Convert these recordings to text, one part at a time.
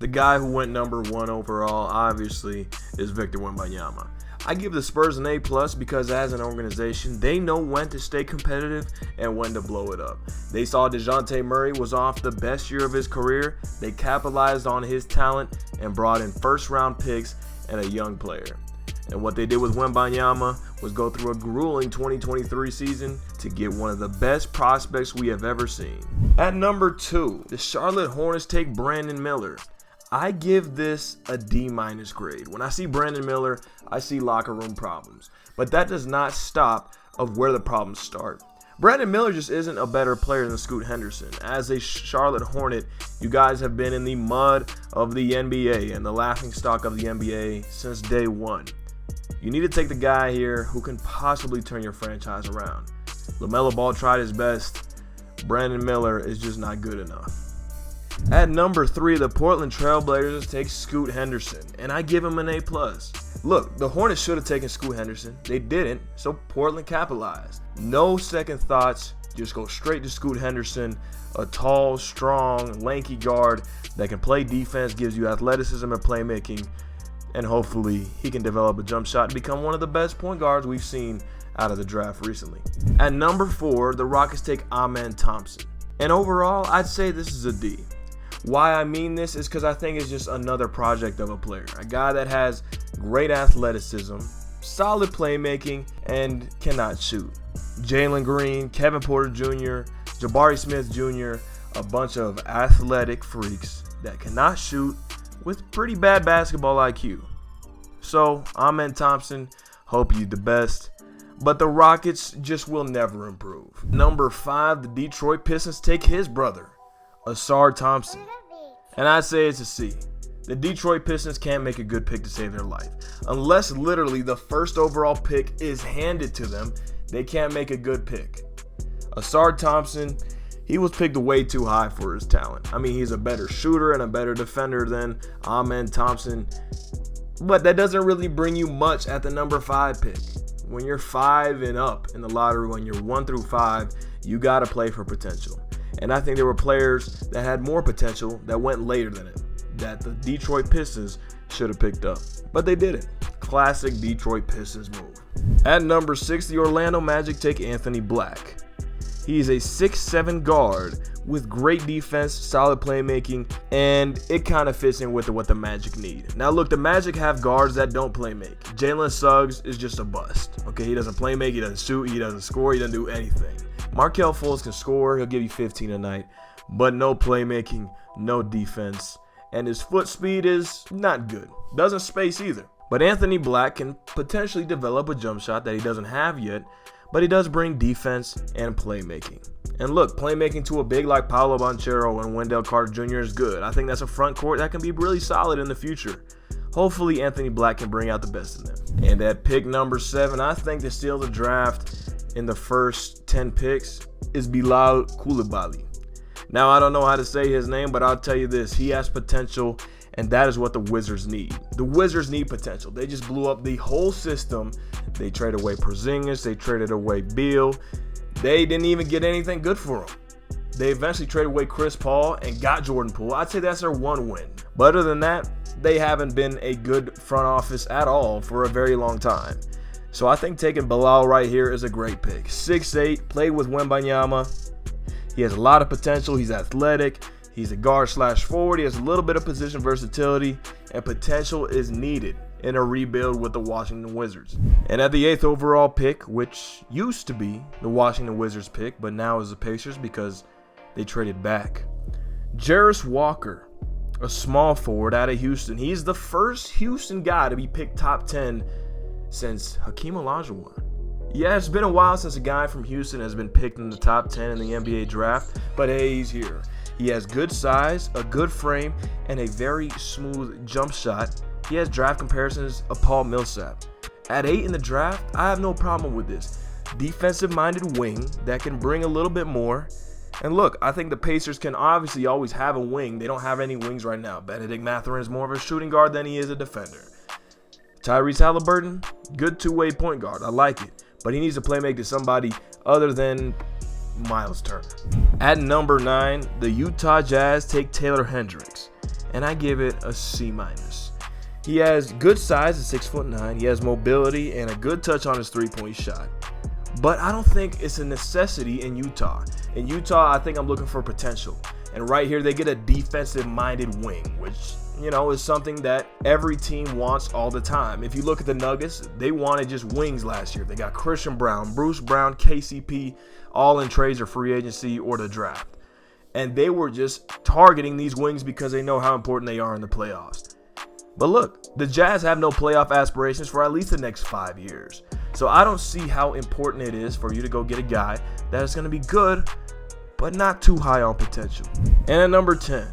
The guy who went number 1 overall, obviously, is Victor Wembanyama. I give the Spurs an A+ because as an organization, they know when to stay competitive and when to blow it up. They saw DeJounte Murray was off the best year of his career. They capitalized on his talent and brought in first-round picks and a young player. And what they did with Wembanyama was go through a grueling 2023 season to get one of the best prospects we have ever seen. At number 2, the Charlotte Hornets take Brandon Miller. I give this a D- grade. When I see Brandon Miller, I see locker room problems. But that does not stop of where the problems start. Brandon Miller just isn't a better player than Scoot Henderson. As a Charlotte Hornet, you guys have been in the mud of the NBA and the laughingstock of the NBA since day one. You need to take the guy here who can possibly turn your franchise around. LaMelo Ball tried his best. Brandon Miller is just not good enough. At number 3, the Portland Trailblazers take Scoot Henderson, and I give him an A+. Look, the Hornets should have taken Scoot Henderson. They didn't, so Portland capitalized. No second thoughts, just go straight to Scoot Henderson, a tall, strong, lanky guard that can play defense, gives you athleticism and playmaking, and hopefully he can develop a jump shot and become one of the best point guards we've seen out of the draft recently. At number 4, the Rockets take Ahmed Thompson, and overall, I'd say this is a D. Why I mean this is because I think it's just another project of a player. A guy that has great athleticism, solid playmaking, and cannot shoot. Jalen Green, Kevin Porter Jr., Jabari Smith Jr., a bunch of athletic freaks that cannot shoot with pretty bad basketball IQ. So, Ahmed Thompson, hope you the best. But the Rockets just will never improve. Number 5, the Detroit Pistons take his brother, Asar Thompson. And I'd say it's a C. The Detroit Pistons can't make a good pick to save their life. Unless literally the first overall pick is handed to them, they can't make a good pick. Asar Thompson, he was picked way too high for his talent. I mean, he's a better shooter and a better defender than Ahmed Thompson. But that doesn't really bring you much at the number 5 pick. When you're 5 and up in the lottery, when you're 1 through 5, you got to play for potential. And I think there were players that had more potential that went later than it, that the Detroit Pistons should have picked up. But they didn't. Classic Detroit Pistons move. At number 6, the Orlando Magic take Anthony Black. He's a 6'7" guard with great defense, solid playmaking, and it kind of fits in with what the Magic need. Now look, the Magic have guards that don't playmake. Jalen Suggs is just a bust. Okay, he doesn't playmake, he doesn't shoot, he doesn't score, he doesn't do anything. Markelle Fultz can score, he'll give you 15 a night, but no playmaking, no defense, and his foot speed is not good. Doesn't space either. But Anthony Black can potentially develop a jump shot that he doesn't have yet, but he does bring defense and playmaking. And look, playmaking to a big like Paolo Banchero and Wendell Carter Jr. is good. I think that's a front court that can be really solid in the future. Hopefully Anthony Black can bring out the best in them. And at pick number 7, I think to steal the draft in the first 10 picks is Bilal Coolibali. Now, I don't know how to say his name, but I'll tell you this. He has potential, and that is what the Wizards need. The Wizards need potential. They just blew up the whole system. They traded away Porzingis. They traded away Beal. They didn't even get anything good for him. They eventually traded away Chris Paul and got Jordan Poole. I'd say that's their one win. But other than that, they haven't been a good front office at all for a very long time. So I think taking Bilal right here is a great pick. 6'8", played with Wembanyama. He has a lot of potential. He's athletic. He's a guard/forward. He has a little bit of position versatility, and potential is needed in a rebuild with the Washington Wizards. And at the 8th overall pick, which used to be the Washington Wizards pick, but now is the Pacers because they traded back, Jairus Walker, a small forward out of Houston. He's the first Houston guy to be picked top 10 since Hakeem Olajuwon. Yeah, it's been a while since a guy from Houston has been picked in the top 10 in the NBA draft, but hey, he's here. He has good size, a good frame, and a very smooth jump shot. He has draft comparisons of Paul Millsap. At 8 in the draft, I have no problem with this. Defensive-minded wing that can bring a little bit more. And look, I think the Pacers can obviously always have a wing. They don't have any wings right now. Benedict Mathurin is more of a shooting guard than he is a defender. Tyrese Halliburton, good two-way point guard. I like it. But he needs to playmake to somebody other than Miles Turner. At number 9, the Utah Jazz take Taylor Hendricks. and I give it a C-. He has good size at 6'9". He has mobility and a good touch on his three-point shot. But I don't think it's a necessity in Utah. In Utah, I think I'm looking for potential. And right here, they get a defensive-minded wing, which, you know, is something that every team wants all the time. If you look at the Nuggets, they wanted just wings last year. They got Christian Brown, Bruce Brown, KCP, all in trades or free agency or the draft. And they were just targeting these wings because they know how important they are in the playoffs. But look, the Jazz have no playoff aspirations for at least the next 5 years. So I don't see how important it is for you to go get a guy that is going to be good, but not too high on potential. And at number 10,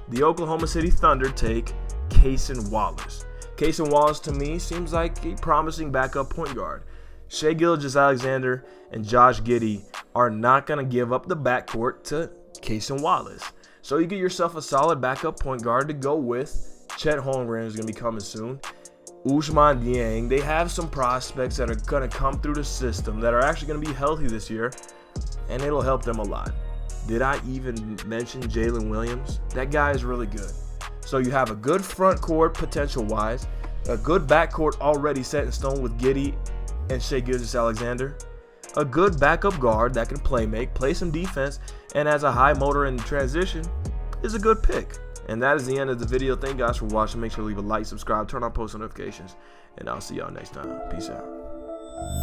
the Oklahoma City Thunder take Cason Wallace. Cason Wallace, to me, seems like a promising backup point guard. Shai Gilgeous-Alexander and Josh Giddey are not going to give up the backcourt to Cason Wallace. So you get yourself a solid backup point guard to go with. Chet Holmgren is going to be coming soon. Ousmane Dieng. They have some prospects that are going to come through the system that are actually going to be healthy this year, and it'll help them a lot. Did I even mention Jalen Williams? That guy is really good. So you have a good front court potential-wise, a good backcourt already set in stone with Giddey and Shai Gilgeous-Alexander, a good backup guard that can play some defense, and has a high motor in transition, is a good pick. And that is the end of the video. Thank you guys for watching. Make sure to leave a like, subscribe, turn on post notifications, and I'll see y'all next time. Peace out.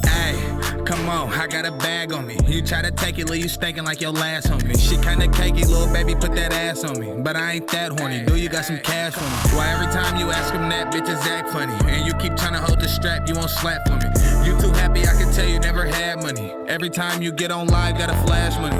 Hey, come on, I got a bag on me. You try to take it, leave you stinking like your last homie. Shit kinda cakey, little baby, put that ass on me. But I ain't that horny, do you got some cash for me? Why every time you ask him that, bitches act funny. And you keep trying to hold the strap, you won't slap for me. You too happy, I can tell you never had money. Every time you get on live, gotta flash money.